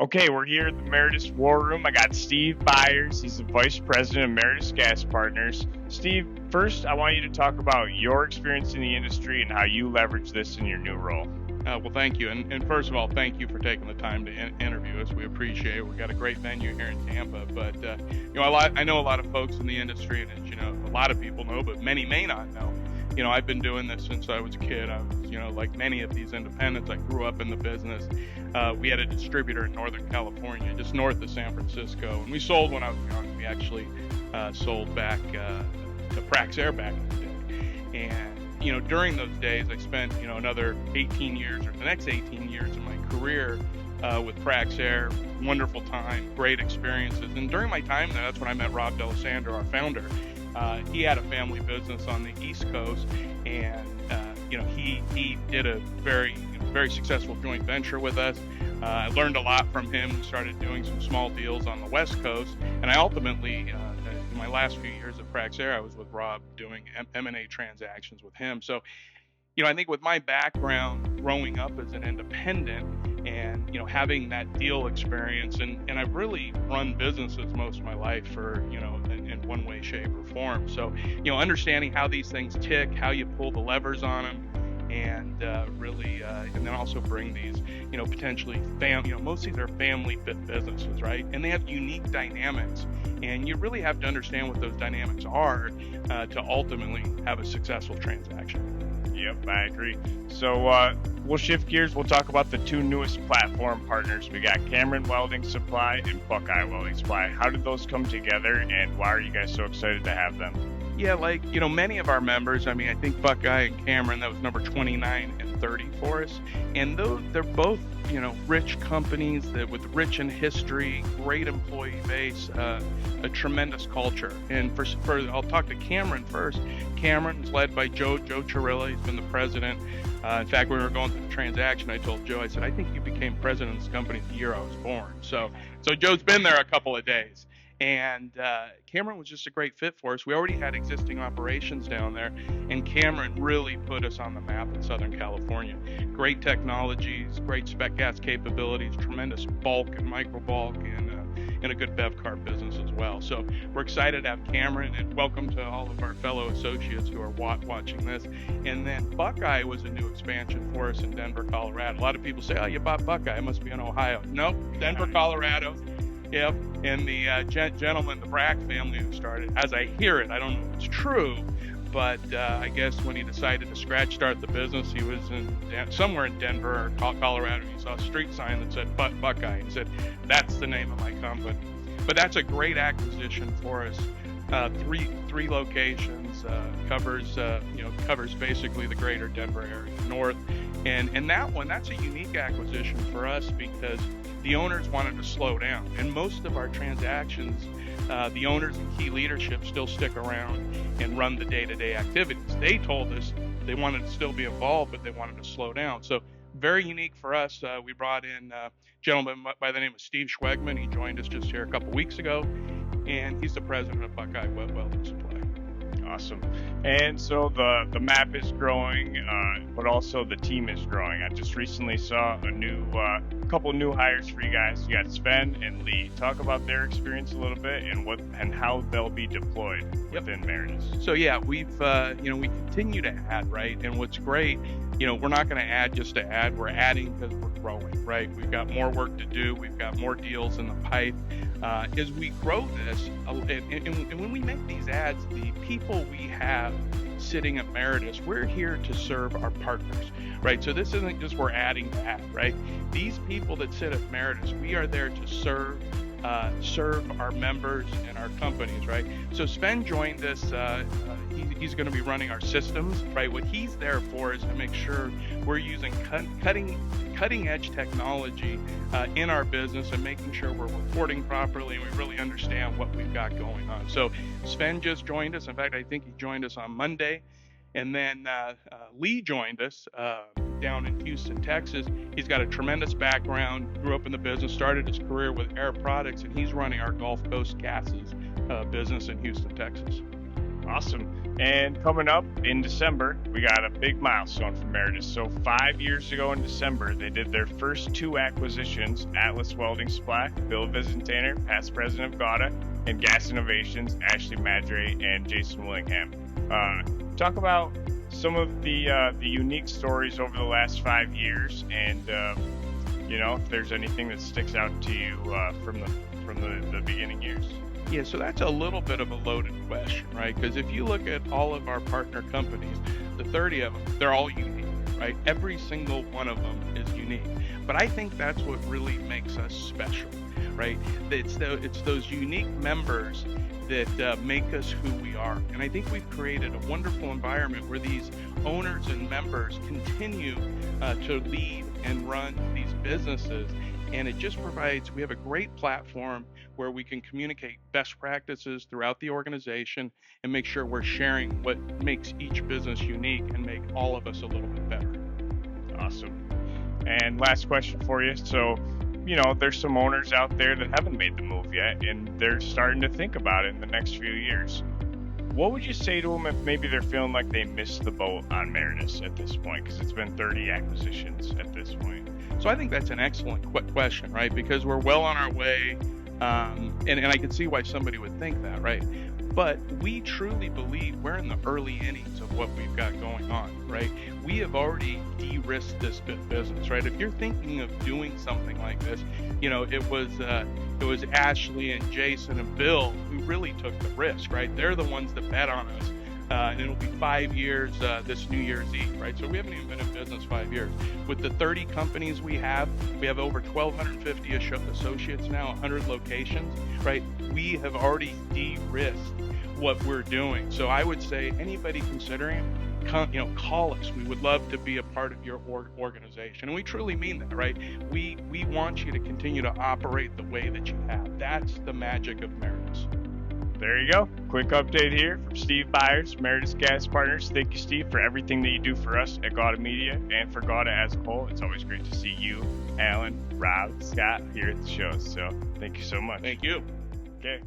Okay, we're here at the Meritus War Room. I got Steve Byers. He's the Vice President of Meritus Gas Partners. Steve, first, I want you to talk about your experience in the industry and how you leverage this in your new role. Well, thank you. And first of all, thank you for taking the time to interview us. We appreciate it. We've got a great venue here in Tampa. But, I know a lot of folks in the industry, and as a lot of people know, but many may not know. I've been doing this since I was a kid. I was, like many of these independents, I grew up in the business. We had a distributor in Northern California, just north of San Francisco. And we sold when I was young. We actually sold back to Praxair back in the day. And, during those days, I spent, another 18 years or the next 18 years of my career with Praxair. Wonderful time, great experiences. And during my time there, that's when I met Rob D'Alessandro, our founder. He had a family business on the East Coast, and he did a very successful joint venture with us. I learned a lot from him. We started doing some small deals on the West Coast, and I ultimately, in my last few years at Praxair, I was with Rob doing M&A transactions with him. So, I think with my background growing up as an independent and, having that deal experience, and I've really run businesses most of my life for, in one way, shape, or form. So, understanding how these things tick, how you pull the levers on them, and and then also bring these, potentially most of these are family businesses, right? And they have unique dynamics, and you really have to understand what those dynamics are to ultimately have a successful transaction. Yep, I agree. So we'll shift gears. We'll talk about the two newest platform partners. We got Cameron Welding Supply and Buckeye Welding Supply. How did those come together, and why are you guys so excited to have them? Yeah, many of our members, I think Buckeye and Cameron, that was number 29 and 30 for us. And they're both, rich companies with rich in history, great employee base, a tremendous culture. And for I'll talk to Cameron first. Cameron's led by Joe Chirilla. He's been the president. In fact, when we were going through the transaction, I told Joe, I said, I think you became president of this company the year I was born. So Joe's been there a couple of days. And Cameron was just a great fit for us. We already had existing operations down there, and Cameron really put us on the map in Southern California. Great technologies, great spec gas capabilities, tremendous bulk and micro bulk, and a good bev car business as well. So we're excited to have Cameron, and welcome to all of our fellow associates who are watching this. And then Buckeye was a new expansion for us in Denver, Colorado. A lot of people say, oh, you bought Buckeye, it must be in Ohio. Nope, Denver, Colorado. Yep, and the gentleman, the Brack family who started, as I hear it, I don't know if it's true, but I guess when he decided to start the business, he was somewhere in Denver or Colorado. He saw a street sign that said Buckeye. He said, that's the name of my company. But that's a great acquisition for us. Three locations, covers basically the greater Denver area north. And that's a unique acquisition for us because the owners wanted to slow down. And most of our transactions, the owners and key leadership still stick around and run the day-to-day activities. They told us they wanted to still be involved, but they wanted to slow down. So very unique for us. We brought in a gentleman by the name of Steve Schwegman. He joined us just here a couple weeks ago, and he's the president of Buckeye Welding Supply. Awesome. And so the map is growing, but also the team is growing. I just recently saw a couple new hires for you guys. You got Sven and Lee. Talk about their experience a little bit and how they'll be deployed within Meritus. So yeah, we continue to add, right? And what's great, we're not going to add just to add. We're adding because we're growing, right? We've got more work to do. We've got more deals in the pipe. As we grow this, and when we make these ads, the people we have sitting at Meritus, we're here to serve our partners, right? So this isn't just we're adding to add, right? These people that sit at Meritus, we are there to serve our members and our companies, right? So Sven joined us. He's going to be running our systems, right? What he's there for is to make sure we're using cutting edge technology in our business and making sure we're reporting properly and we really understand what we've got going on. So Sven just joined us. In fact, I think he joined us on Monday. And then Lee joined us down in Houston, Texas. He's got a tremendous background, grew up in the business, started his career with Air Products, and he's running our Gulf Coast gases business in Houston, Texas. Awesome. And coming up in December, we got a big milestone for Meritus. So 5 years ago in December, they did their first 2 acquisitions, Atlas Welding Supply, Bill Vizintainer, past president of GAWDA, and Gas Innovations, Ashley Madre and Jason Willingham. Talk about some of the unique stories over the last 5 years, and if there's anything that sticks out to you from the beginning years. Yeah, so that's a little bit of a loaded question, right? Because if you look at all of our partner companies, the 30 of them, they're all unique, right? Every single one of them is unique. But I think that's what really makes us special, right? It's those unique members that make us who we are. And I think we've created a wonderful environment where these owners and members continue to lead and run these businesses. And it just we have a great platform where we can communicate best practices throughout the organization and make sure we're sharing what makes each business unique and make all of us a little bit better. Awesome. And last question for you. So, there's some owners out there that haven't made the move yet, and they're starting to think about it in the next few years. What would you say to them if maybe they're feeling like they missed the boat on Meritus at this point? Because it's been 30 acquisitions at this point. So I think that's an excellent question, right? Because we're well on our way, and I can see why somebody would think that, right? But we truly believe we're in the early innings of what we've got going on, right? We have already de-risked this business, right? If you're thinking of doing something like this, it was Ashley and Jason and Bill who really took the risk, right? They're the ones that bet on us. And it'll be 5 years this New Year's Eve, right? So we haven't even been in business 5 years. With the 30 companies we have over 1,250 associates now, 100 locations, right? We have already de-risked what we're doing. So I would say anybody considering, call us. We would love to be a part of your organization. And we truly mean that, right? We want you to continue to operate the way that you have. That's the magic of Meritus. There you go. Quick update here from Steve Byers, Meritus Gas Partners. Thank you, Steve, for everything that you do for us at GAWDA Media and for GAWDA as a whole. It's always great to see you, Alan, Rob, Scott here at the show. So thank you so much. Thank you. Okay.